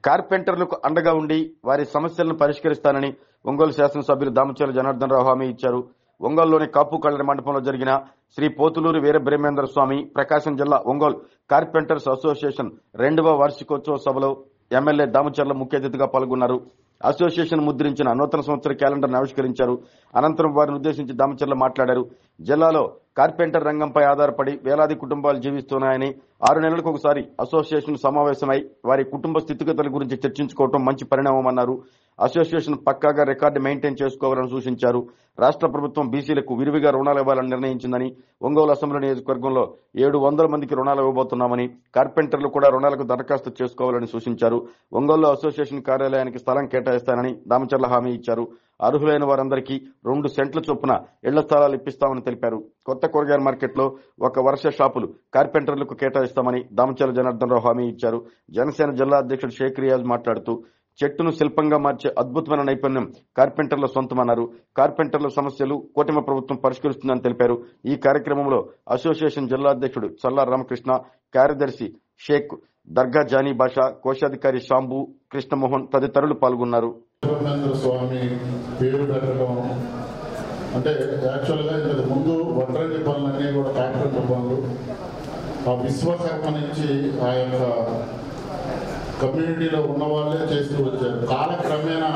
కార్పెంటర్లకు అండగా ఉండి వారి సమస్యలను పరిష్కరిస్తానని ఒంగోలు శాసనసభ్యులు దామచర్ల జనార్దన్ రావు హామీ ఇచ్చారు. ఒంగోలులోని కాపు కళ్యాణ మండపంలో జరిగిన శ్రీ పోతులూరు వీర బ్రహ్మేంద్ర స్వామి ప్రకాశం జిల్లా ఒంగోలు కార్పెంటర్స్ అసోసియేషన్ 2వ వార్షికోత్సవ సభలో ఎమ్మెల్యే దామచర్ల ముఖ్య అతిథిగా పాల్గొన్నారు. అసోసియేషన్ ముద్రించిన నూతన సంవత్సర క్యాలెండర్ ఆవిష్కరించారు. అనంతరం వారిని ఉద్దేశించి దామచర్ల మాట్లాడారు. జిల్లాలో కార్పెంటర్ రంగంపై ఆధారపడి వేలాది కుటుంబాలు జీవిస్తున్నాయని 6 నెలలకు ఒకసారి అసోసియేషన్ సమావేశమై వారి కుటుంబ స్థితిగతుల గురించి చర్చించుకోవడం మంచి పరిణామమన్నారు. అసోసియేషన్ పక్కాగా రికార్డు మెయింటైన్ చేసుకోవాలని సూచించారు. రాష్ట్ర ప్రభుత్వం బీసీలకు విరివిగా రుణాలు ఇవ్వాలని నిర్ణయించిందని, ఒంగోలు అసెంబ్లీ నియోజకవర్గంలో 700 మందికి రుణాలు ఇవ్వబోతున్నామని, కార్పెంటర్లు కూడా రుణాలకు దరఖాస్తు చేసుకోవాలని సూచించారు. ఒంగోలు అసోసియేషన్ కార్యాలయానికి స్థలం కేటాయిస్తానని దామచర్ల హామీ ఇచ్చారు. అర్హులైన వారందరికీ 2 సెంట్ల చొప్పున ఇళ్ల స్థలాలు ఇప్పిస్తామని తెలిపారు. కొత్త కూరగాయల మార్కెట్లో 1 వరుస షాపులు కార్పెంటర్లకు కేటాయిస్తామని దామచర్ల జనార్దన్ రావు హామీ ఇచ్చారు. జనసేన జిల్లా అధ్యక్షుడు షేక్ రియాజ్ మాట్లాడుతూ చెట్టును శిల్పంగా మార్చే అద్భుతమైన నైపుణ్యం కార్పెంటర్ల సొంతమన్నారు. కార్పెంటర్ల సమస్యలు కూటమి ప్రభుత్వం పరిష్కరిస్తుందని తెలిపారు. ఈ కార్యక్రమంలో అసోసియేషన్ జిల్లా అధ్యక్షుడు చల్లా రామకృష్ణ, కార్యదర్శి షేక్ దర్గా జానీ బాషా, కోశాధికారి శాంబు, కృష్ణమోహన్ తదితరులు పాల్గొన్నారు. స్వామి పేరు పెట్టడం అంటే యాక్చువల్గా ఇంతకు ముందు వడ్రంగి పనులన్నీ కూడా కార్పెంటర్ పనులు ఆ విశ్వకర్మ నుంచి ఆ యొక్క కమ్యూనిటీలో ఉన్న వాళ్ళే చేస్తూ వచ్చారు. కాలక్రమేణా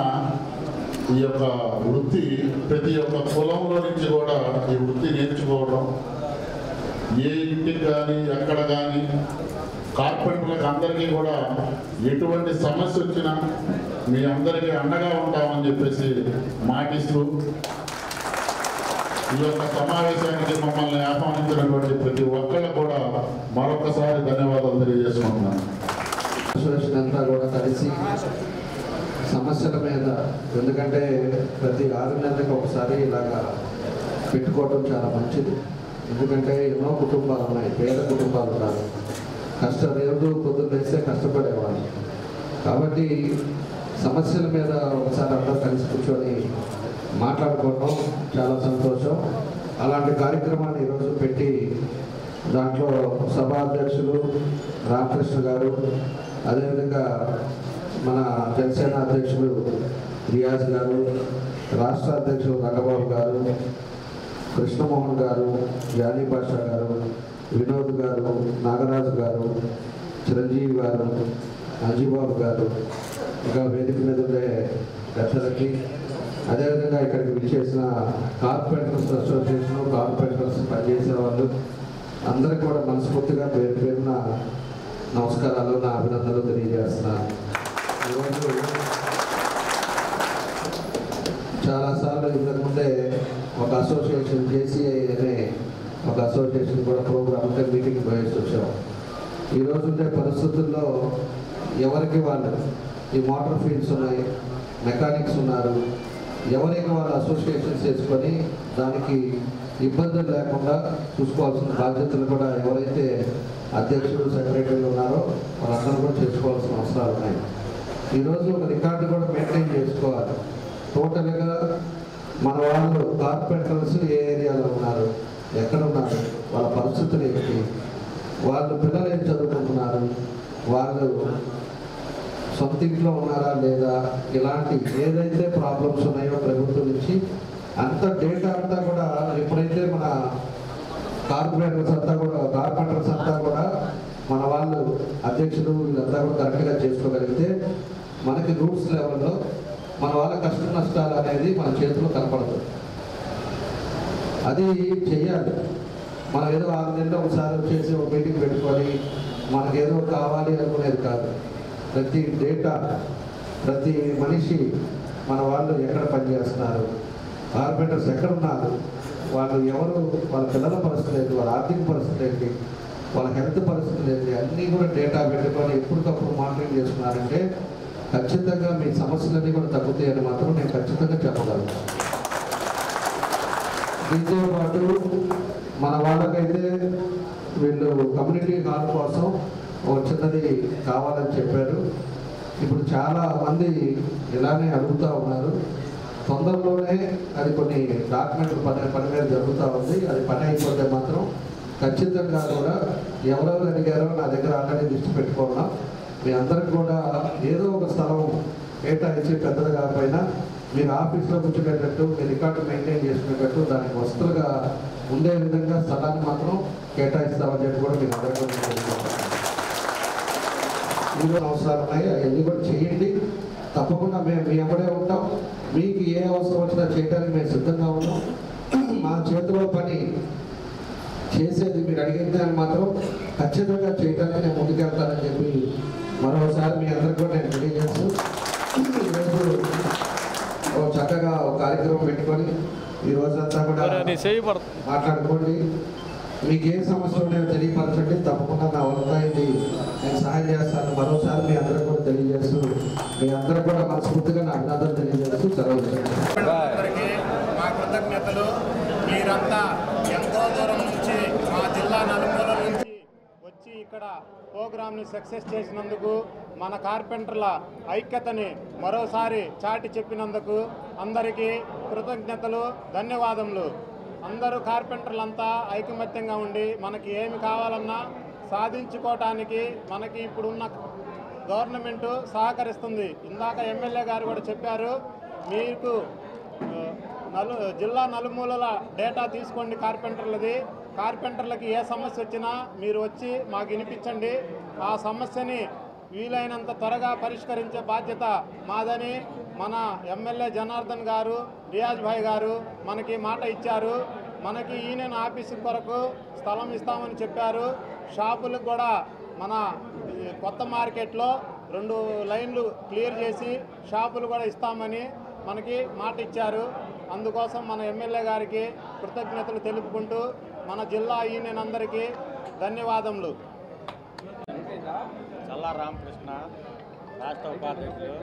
ఈ యొక్క వృత్తి ప్రతి ఒక్క కులంలో నుంచి కూడా ఈ వృత్తి నేర్చుకోవడం, ఏ ఇంటికి కానీ ఎక్కడ కానీ కార్పెంటర్లకు అందరికీ కూడా ఎటువంటి సమస్య వచ్చినా మీ అందరికీ అండగా ఉంటామని చెప్పేసి మాటిస్తూ ఈ యొక్క సమావేశానికి మమ్మల్ని ఆహ్వానించినటువంటి ప్రతి ఒక్కళ్ళు కూడా మరొకసారి ధన్యవాదాలు తెలియజేసుకుంటున్నాను. అసోసియేషన్ అంతా కూడా కలిసి సమస్యల మీద, ఎందుకంటే ప్రతి 6 నెలలకు ఒకసారి ఇలాగా పెట్టుకోవడం చాలా మంచిది. ఎందుకంటే ఎన్నో కుటుంబాలు ఉన్నాయి, పేద కుటుంబాలు కాదు, రోజు పొద్దున్న వేస్తే కష్టపడేవాళ్ళు. కాబట్టి సమస్యల మీద ఒకసారి అందరూ కలిసి కూర్చొని మాట్లాడుకోవడం చాలా సంతోషం. అలాంటి కార్యక్రమాన్ని ఈరోజు పెట్టి దాంట్లో సభా అధ్యక్షులు రామకృష్ణ గారు, అదేవిధంగా మన జనసేన అధ్యక్షులు రియాజ్ గారు, రాష్ట్ర అధ్యక్షులు రంగబాబు గారు, కృష్ణమోహన్ గారు, జానీ బాషా గారు, వినోద్ గారు, నాగరాజు గారు, చిరంజీవి గారు, అజీబాబు గారు, ఇంకా వేదిక మీద ఉండే పెద్దలకి, అదేవిధంగా ఇక్కడికి విచ్చేసిన కార్పెంటర్స్ అసోసియేషన్, కార్పెంటర్స్ పనిచేసే వాళ్ళు అందరికీ కూడా మనస్ఫూర్తిగా పేరు పేరున నమస్కారాలు, నా అభినందనలు తెలియజేస్తున్నాను. ఈరోజు చాలాసార్లు ఇంతకుముందే ఒక అసోసియేషన్ జేసీఐ అనే ఒక అసోసియేషన్ కూడా ప్రోగ్రామ్ ఉంటే మీటింగ్ పోయేసి వచ్చాం. ఈరోజు ఉండే పరిస్థితుల్లో ఎవరికి వాళ్ళు ఈ మోటార్ ఫీల్డ్స్ ఉన్నాయి, మెకానిక్స్ ఉన్నారు, ఎవరికి వాళ్ళు అసోసియేషన్స్ చేసుకొని దానికి ఇబ్బందులు లేకుండా చూసుకోవాల్సిన బాధ్యతలు కూడా ఎవరైతే అధ్యక్షులు, సెక్రటరీలు ఉన్నారో వాళ్ళందరూ కూడా చేసుకోవాల్సిన అవసరాలు ఉన్నాయి. ఈరోజు ఒక రికార్డు కూడా మెయింటైన్ చేసుకోవాలి. టోటల్గా మన వాళ్ళు కార్పెంటర్స్ ఏ ఏరియాలో ఉన్నారు, ఎక్కడ ఉన్నారు, వాళ్ళ పరిస్థితులు ఏంటి, వాళ్ళు పిల్లలు ఏం చదువుకుంటున్నారు, వాళ్ళు సొంత ఇంట్లో ఉన్నారా లేదా, ఇలాంటి ఏదైతే ప్రాబ్లమ్స్ ఉన్నాయో ప్రభుత్వం నుంచి అంత డేటా అంతా కూడా ఎప్పుడైతే మన కార్పొరేటర్స్ అంతా కూడా మన వాళ్ళు అధ్యక్షులు వీళ్ళంతా కూడా కరెక్ట్గా చేసుకోగలిగితే మనకి రూట్స్ లెవెల్లో మన వాళ్ళ కష్ట నష్టాలు అనేది మన చేతిలో కనపడుతుంది. అది చెయ్యాలి. మనం ఏదో 6 నెలలు ఒకసారి వచ్చేసి ఒక మీటింగ్ పెట్టుకొని మనకేదో కావాలి అనుకునేది కాదు. ప్రతి డేటా, ప్రతి మనిషి, మన వాళ్ళు ఎక్కడ పనిచేస్తున్నారు, కార్పెంటర్స్ ఎక్కడ ఉన్నారు, వాళ్ళు ఎవరు, వాళ్ళ పిల్లల పరిస్థితి ఏంటి, వాళ్ళ ఆర్థిక పరిస్థితి ఏంటి, వాళ్ళ హెల్త్ పరిస్థితులు ఏంటి, అన్నీ కూడా డేటా పెట్టుకొని ఎప్పటికప్పుడు మానిటరింగ్ చేసుకున్నారంటే ఖచ్చితంగా మీ సమస్యలన్నీ కూడా తగ్గుతాయని మాత్రం నేను ఖచ్చితంగా చెప్పగలను. దీంతో పాటు మన వాళ్ళకైతే వీళ్ళు కమ్యూనిటీ హాల్ కోసం ఒక చిన్నది కావాలని చెప్పారు. ఇప్పుడు చాలా మంది ఇలానే అడుగుతూ ఉన్నారు. తొందరలోనే అది కొన్ని డాక్యుమెంట్ పని మీద జరుగుతూ ఉంది. అది పని అయిపోతే మాత్రం ఖచ్చితంగా కూడా ఎవరెవరు అడిగారో నా దగ్గర ఆల్రెడీ లిస్ట్ పెట్టుకున్నాం. మీ అందరికి కూడా ఏదో ఒక కేటాయించి పెద్దది కాకపోయినా మీరు ఆఫీస్లో కూర్చునేటట్టు మీ రికార్డు మెయింటైన్ చేసుకునేటట్టు దానికి వస్తువులుగా ఉండే విధంగా స్థలాన్ని మాత్రం కేటాయిస్తామని చెప్పి కూడా మీరు అందరూ మీరు అవసరాలు ఉన్నాయి అవన్నీ కూడా చేయండి. తప్పకుండా మేము మీ ఎప్పుడే ఉంటాం. మీకు ఏ అవసరం వచ్చినా చేయడానికి మేము సిద్ధంగా ఉన్నాం. మా చేతిలో పని చేసేది మీరు అడిగిన దాన్ని మాత్రం ఖచ్చితంగా చేయడానికి నేను ముందుకెళ్తానని చెప్పి మరోసారి మీ అందరికీ కూడా నేను తెలియజేస్తూ ఈరోజు చక్కగా ఒక కార్యక్రమం పెట్టుకొని ఈ రోజంతా కూడా మాట్లాడుకోండి. మీకు ఏ సమస్య ఉన్నాయో తెలియపరచండి. తప్పకుండా నా వంతైంది నేను సహాయం చేస్తాను. మరోసారి మీ అందరూ కూడా తెలియజేస్తూ మీ అందరూ కూడా మనస్ఫూర్తిగా నా అభినందనలు తెలియజేస్తూ సెలవు. మా కృతజ్ఞతలు. మీరంతా ఎంతో దూరం నుంచి మా జిల్లా నలుమూల నుంచి వచ్చి ఇక్కడ ప్రోగ్రామ్ని సక్సెస్ చేసినందుకు, మన కార్పెంటర్ల ఐక్యతని మరోసారి చాటి చెప్పినందుకు అందరికీ కృతజ్ఞతలు, ధన్యవాదములు. అందరూ కార్పెంటర్లంతా ఐకమత్యంగా ఉండి మనకి ఏమి కావాలన్నా సాధించుకోవటానికి మనకి ఇప్పుడున్న గవర్నమెంటు సహకరిస్తుంది. ఇందాక ఎమ్మెల్యే గారు కూడా చెప్పారు, మీకు జిల్లా నలుమూలల డేటా తీసుకోండి కార్పెంటర్లది. కార్పెంటర్లకి ఏ సమస్య వచ్చినా మీరు వచ్చి మాకు వినిపించండి. ఆ సమస్యని వీలైనంత త్వరగా పరిష్కరించే బాధ్యత మాదని మన ఎమ్మెల్యే జనార్దన్ గారు, రియాజ్ భాయ్ గారు మనకి మాట ఇచ్చారు. మనకి యూనియన్ ఆఫీసు కొరకు స్థలం ఇస్తామని చెప్పారు. షాపులకు కూడా మన కొత్త మార్కెట్లో 2 లైన్లు క్లియర్ చేసి షాపులు కూడా ఇస్తామని మనకి మాట ఇచ్చారు. అందుకోసం మన ఎమ్మెల్యే గారికి కృతజ్ఞతలు తెలుపుకుంటూ మన జిల్లా యూనియన్ అందరికీ ధన్యవాదములు. చల్లా రామకృష్ణ, రాష్ట్ర ఉపాధ్యక్షులు,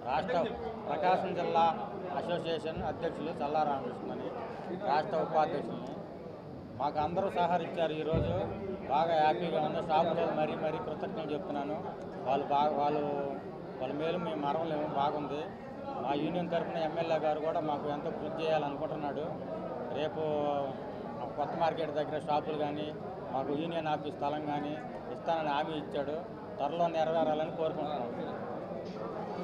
రాష్ట్ర ప్రకాశం జిల్లా అసోసియేషన్ అధ్యక్షులు చల్లా రామకృష్ణని, రాష్ట్ర ఉపాధ్యక్షులని. మాకు అందరూ సహకరించారు. ఈరోజు బాగా హ్యాపీగా ఉంది. షాపులో మరీ కృతజ్ఞతలు చెప్తున్నాను. వాళ్ళ మేలు మేము మరవలేము. బాగుంది. మా యూనియన్ తరఫున ఎమ్మెల్యే గారు కూడా మాకు ఎంతో కృషి చేయాలనుకుంటున్నాడు. రేపు కొత్త మార్కెట్ దగ్గర షాపులు కానీ మాకు యూనియన్ ఆఫీస్ స్థలం కానీ ఇస్తానని హామీ ఇచ్చాడు. త్వరలో నెరవేరాలని కోరుకుంటున్నాం.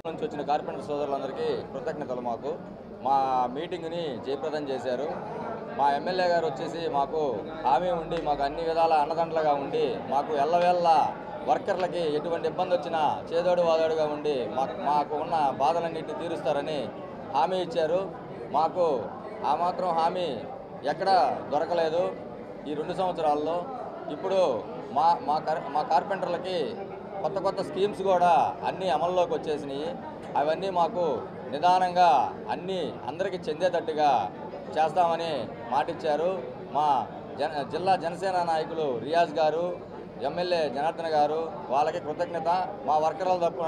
నుంచి వచ్చిన కార్పెంటర్ సోదరులందరికీ కృతజ్ఞతలు. మా మీటింగ్ని జయప్రదం చేశారు. మా ఎమ్మెల్యే గారు వచ్చేసి మాకు హామీ ఉండి మాకు అన్ని విధాల అన్నదండలుగా ఉండి మాకు ఎల్లవేళ్ళ వర్కర్లకి ఎటువంటి ఇబ్బంది వచ్చినా చేదోడు వాదోడుగా ఉండి మాకు ఉన్న బాధలన్నింటినీ తీరుస్తారని హామీ ఇచ్చారు. మాకు ఆ మాత్రం హామీ ఎక్కడ దొరకలేదు ఈ 2 సంవత్సరాల్లో. ఇప్పుడు మా కార్పెంటర్లకి కొత్త స్కీమ్స్ కూడా అన్నీ అమల్లోకి వచ్చేసినాయి. అవన్నీ మాకు నిదానంగా అన్నీ అందరికీ చెందేటట్టుగా చేస్తామని మాటిచ్చారు. మా జిల్లా జనసేన నాయకులు రియాజ్ గారు, ఎమ్మెల్యే జనార్దన్ గారు వాళ్ళకి కృతజ్ఞత. మా వర్కర్ల తరపున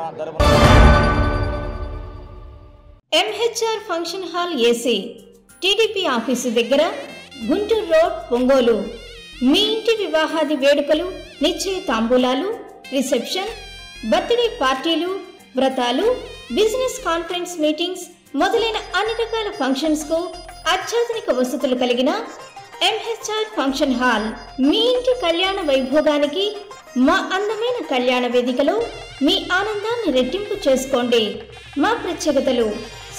MHR function hall AC, TDP office దగ్గర, గుంటూరు రోడ్, ఒంగోలు. మీ ఇంటి వివాహాది వేడుకలు, నిశ్చయ తాంబూలాలు, రిసెప్షన్, బర్త్డే పార్టీలు, వ్రతాలు, బిజినెస్ కాన్ఫరెన్స్ మీటింగ్స్ మొదలైన అన్ని రకాల ఫంక్షన్స్ కు అత్యాధునిక వసతులు కలిగిన ఎంహెచ్ఆర్ ఫంక్షన్ హాల్ మీ ఇంటి కళ్యాణ వైభోగానికి మా అందమైన కళ్యాణ వేదికలో మీ ఆనందాన్ని రెట్టింపు చేసుకోండి. మా ప్రత్యేకతలు: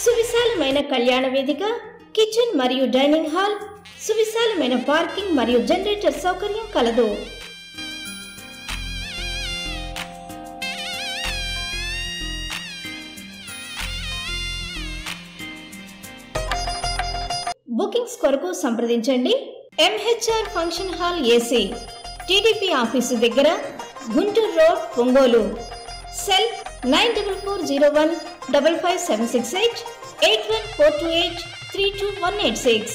సువిశాలమైన కళ్యాణ వేదిక, కిచెన్ మరియు డైనింగ్ హాల్, సువిశాలమైన పార్కింగ్ మరియు జనరేటర్ సౌకర్యం కలదు. బుకింగ్స్ కొరకు సంప్రదించండి. MHR function hall AC, TDP office దగ్గర, గుంటూరు రోడ్, ఒంగోలు. సెల్ 9440155768 81428 32186.